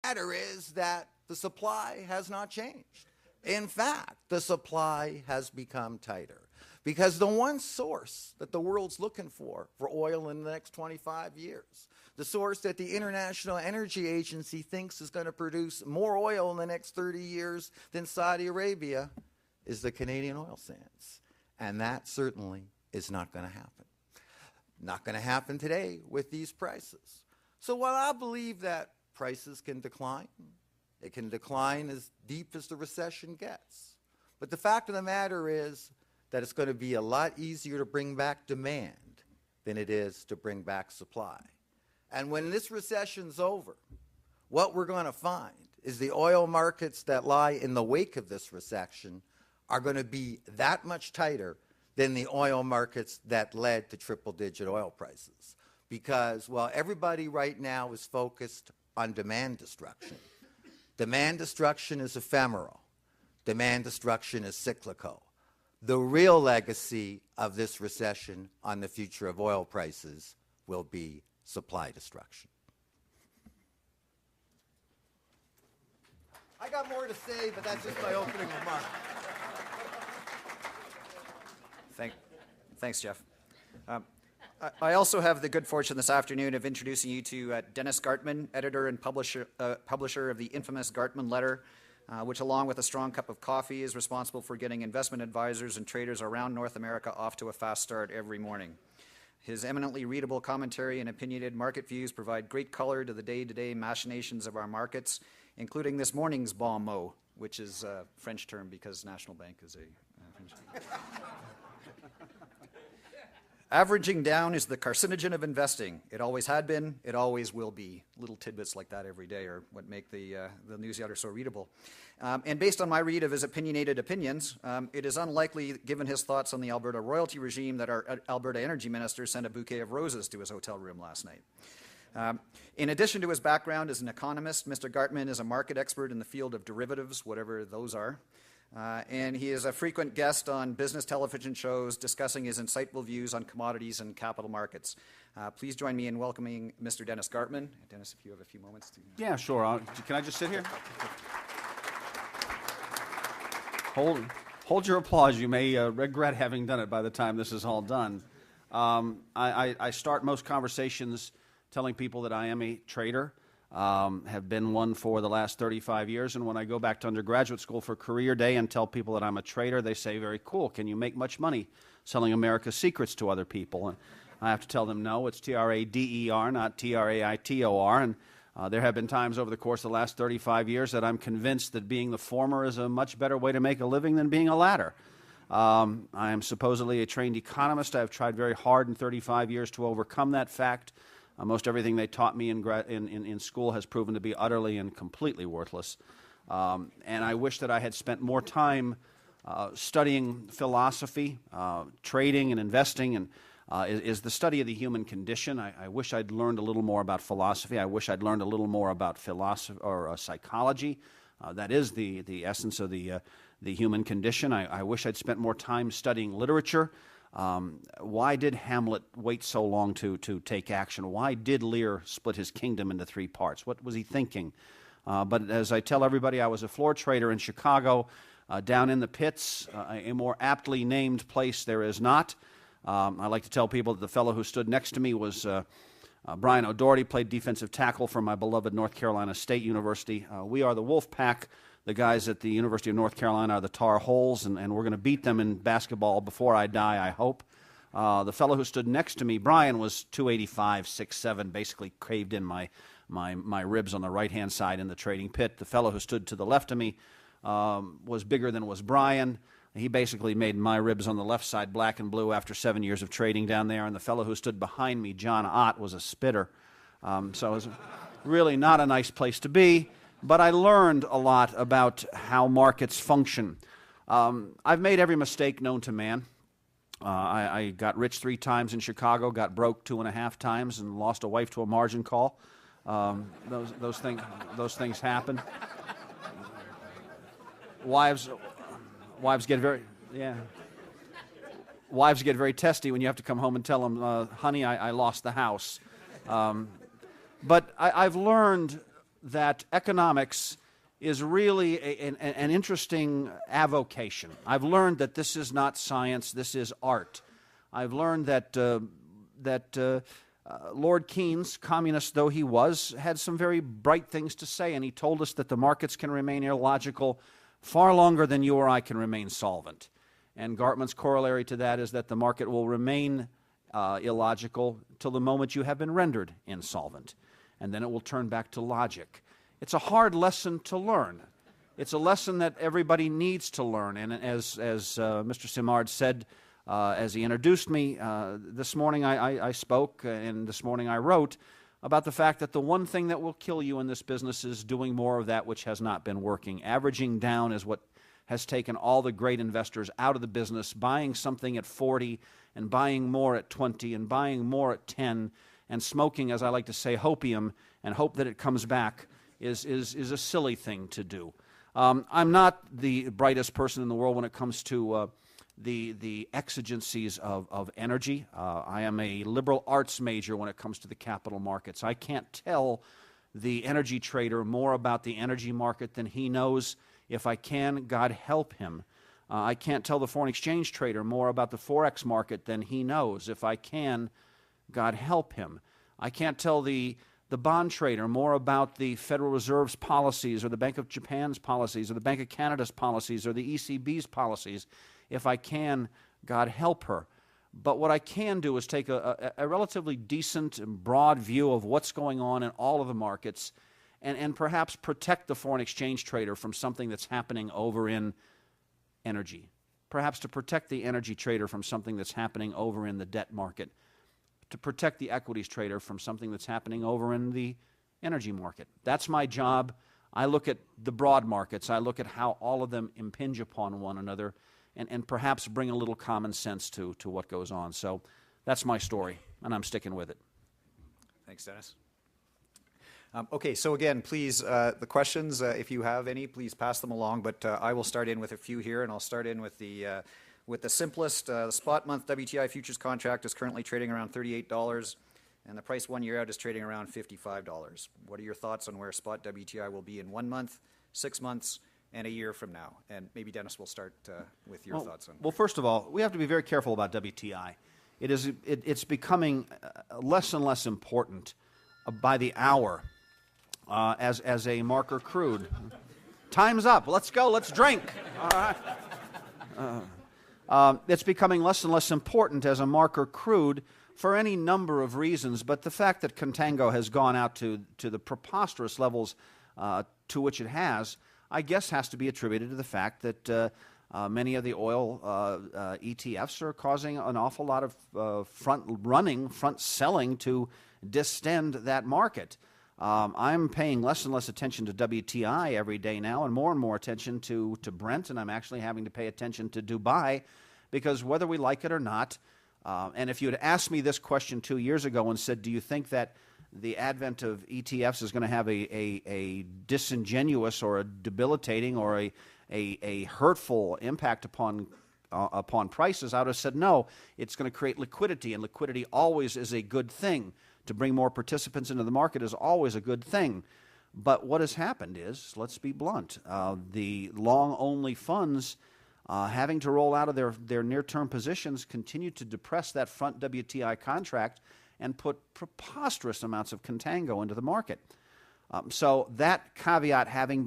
matter is that the supply has not changed. In fact, the supply has become tighter because the one source that the world's looking for oil in the next 25 years, the source that the International Energy Agency thinks is going to produce more oil in the next 30 years than Saudi Arabia, is the Canadian oil sands. And that certainly is not going to happen. Not going to happen today with these prices. So while I believe that prices can decline, it can decline as deep as the recession gets. But the fact of the matter is that it's going to be a lot easier to bring back demand than it is to bring back supply. And when this recession's over, what we're going to find is the oil markets that lie in the wake of this recession are going to be that much tighter than the oil markets that led to triple-digit oil prices. Because, well, everybody right now is focused on demand destruction. Demand destruction is ephemeral. Demand destruction is cyclical. The real legacy of this recession on the future of oil prices will be supply destruction. I got more to say, but that's just my opening remark. Thanks, Jeff. I also have the good fortune this afternoon of introducing you to Dennis Gartman, editor and publisher of the infamous Gartman Letter, which along with a strong cup of coffee is responsible for getting investment advisors and traders around North America off to a fast start every morning. His eminently readable commentary and opinionated market views provide great color to the day-to-day machinations of our markets, including this morning's bon mot, which is a French term because National Bank is a French term. Averaging down is the carcinogen of investing. It always had been, it always will be. Little tidbits like that every day are what make the newsletter so readable. And based on my read of his opinionated opinions, it is unlikely, given his thoughts on the Alberta royalty regime, that our Alberta energy minister sent a bouquet of roses to his hotel room last night. In addition to his background as an economist, Mr. Gartman is a market expert in the field of derivatives, whatever those are. And he is a frequent guest on business television shows discussing his insightful views on commodities and capital markets. Please join me in welcoming Mr. Dennis Gartman. Dennis, if you have a few moments to... Yeah, sure. Can I just sit here? Hold your applause. You may regret having done it by the time this is all done. I start most conversations telling people that I am a trader. Have been one for the last 35 years, and when I go back to undergraduate school for career day and tell people that I'm a trader, they say, very cool, can you make much money selling America's secrets to other people? And I have to tell them, no, it's T-R-A-D-E-R, not T-R-A-I-T-O-R, and there have been times over the course of the last 35 years that I'm convinced that being the former is a much better way to make a living than being a latter. I am supposedly a trained economist. I've tried very hard in 35 years to overcome that fact. Most everything they taught me in school has proven to be utterly and completely worthless. And I wish that I had spent more time studying philosophy. Trading and investing and is the study of the human condition. I wish I'd learned a little more about philosophy. I wish I'd learned a little more about philosophy or psychology. That is the essence of the human condition. I wish I'd spent more time studying literature. Why did Hamlet wait so long to take action? Why did Lear split his kingdom into three parts? What was he thinking? But as I tell everybody, I was a floor trader in Chicago, down in the pits, a more aptly named place there is not. I like to tell people that the fellow who stood next to me was Brian O'Doherty, played defensive tackle for my beloved North Carolina State University. We are the Wolf Pack. The guys at the University of North Carolina are the Tar Heels, and we're going to beat them in basketball before I die, I hope. The fellow who stood next to me, Brian, was 285, 6'7", basically caved in my ribs on the right-hand side in the trading pit. The fellow who stood to the left of me was bigger than was Brian. He basically made my ribs on the left side black and blue after 7 years of trading down there. And the fellow who stood behind me, John Ott, was a spitter. So it was really not a nice place to be. But I learned a lot about how markets function. I've made every mistake known to man. I got rich 3 times in Chicago, got broke 2.5 times, and lost a wife to a margin call. Those things happen. Wives get very testy when you have to come home and tell them, honey, I lost the house. But I've learned that economics is really an interesting avocation. I've learned that this is not science, this is art. I've learned that Lord Keynes, communist though he was, had some very bright things to say, and he told us that the markets can remain illogical far longer than you or I can remain solvent. And Gartman's corollary to that is that the market will remain illogical till the moment you have been rendered insolvent, and then it will turn back to logic. It's a hard lesson to learn. It's a lesson that everybody needs to learn, and as Mr. Simard said, as he introduced me, this morning I spoke, and this morning I wrote about the fact that the one thing that will kill you in this business is doing more of that which has not been working. Averaging down is what has taken all the great investors out of the business, buying something at 40 and buying more at 20 and buying more at 10 and smoking, as I like to say, hopium and hope that it comes back is a silly thing to do. I'm not the brightest person in the world when it comes to the exigencies of energy. I am a liberal arts major when it comes to the capital markets. I can't tell the energy trader more about the energy market than he knows. If I can, God help him. I can't tell the foreign exchange trader more about the Forex market than he knows. If I can, God help him. I can't tell the bond trader more about the Federal Reserve's policies or the Bank of Japan's policies or the Bank of Canada's policies or the ECB's policies. If I can, God help her. But what I can do is take a relatively decent and broad view of what's going on in all of the markets and perhaps protect the foreign exchange trader from something that's happening over in energy. Perhaps to protect the energy trader from something that's happening over in the debt market. To protect the equities trader from something that's happening over in the energy market. That's my job. I look at the broad markets. I look at how all of them impinge upon one another and perhaps bring a little common sense to what goes on. So that's my story, and I'm sticking with it. Thanks, Dennis. Okay, so again, please, the questions, if you have any, please pass them along, but I will start in with a few here, and I'll start in with the simplest. The spot month WTI futures contract is currently trading around $38, and the price 1 year out is trading around $55. What are your thoughts on where spot WTI will be in 1 month, 6 months, and a year from now? And maybe, Dennis, we'll start with your thoughts on. Well, first of all, we have to be very careful about WTI. It's becoming less and less important by the hour as a marker crude. Time's up. Let's go. Let's drink. All right. It's becoming less and less important as a marker crude for any number of reasons, but the fact that contango has gone out to the preposterous levels to which it has, I guess, has to be attributed to the fact that many of the oil ETFs are causing an awful lot of front selling to distend that market. I'm paying less and less attention to WTI every day now and more attention to Brent, and I'm actually having to pay attention to Dubai because whether we like it or not, and if you had asked me this question 2 years ago and said, do you think that the advent of ETFs is going to have a disingenuous or a debilitating or a hurtful impact upon prices, I would have said no. It's going to create liquidity, and liquidity always is a good thing. To bring more participants into the market is always a good thing. But what has happened is, let's be blunt, the long-only funds having to roll out of their near-term positions continue to depress that front WTI contract and put preposterous amounts of contango into the market. So that caveat having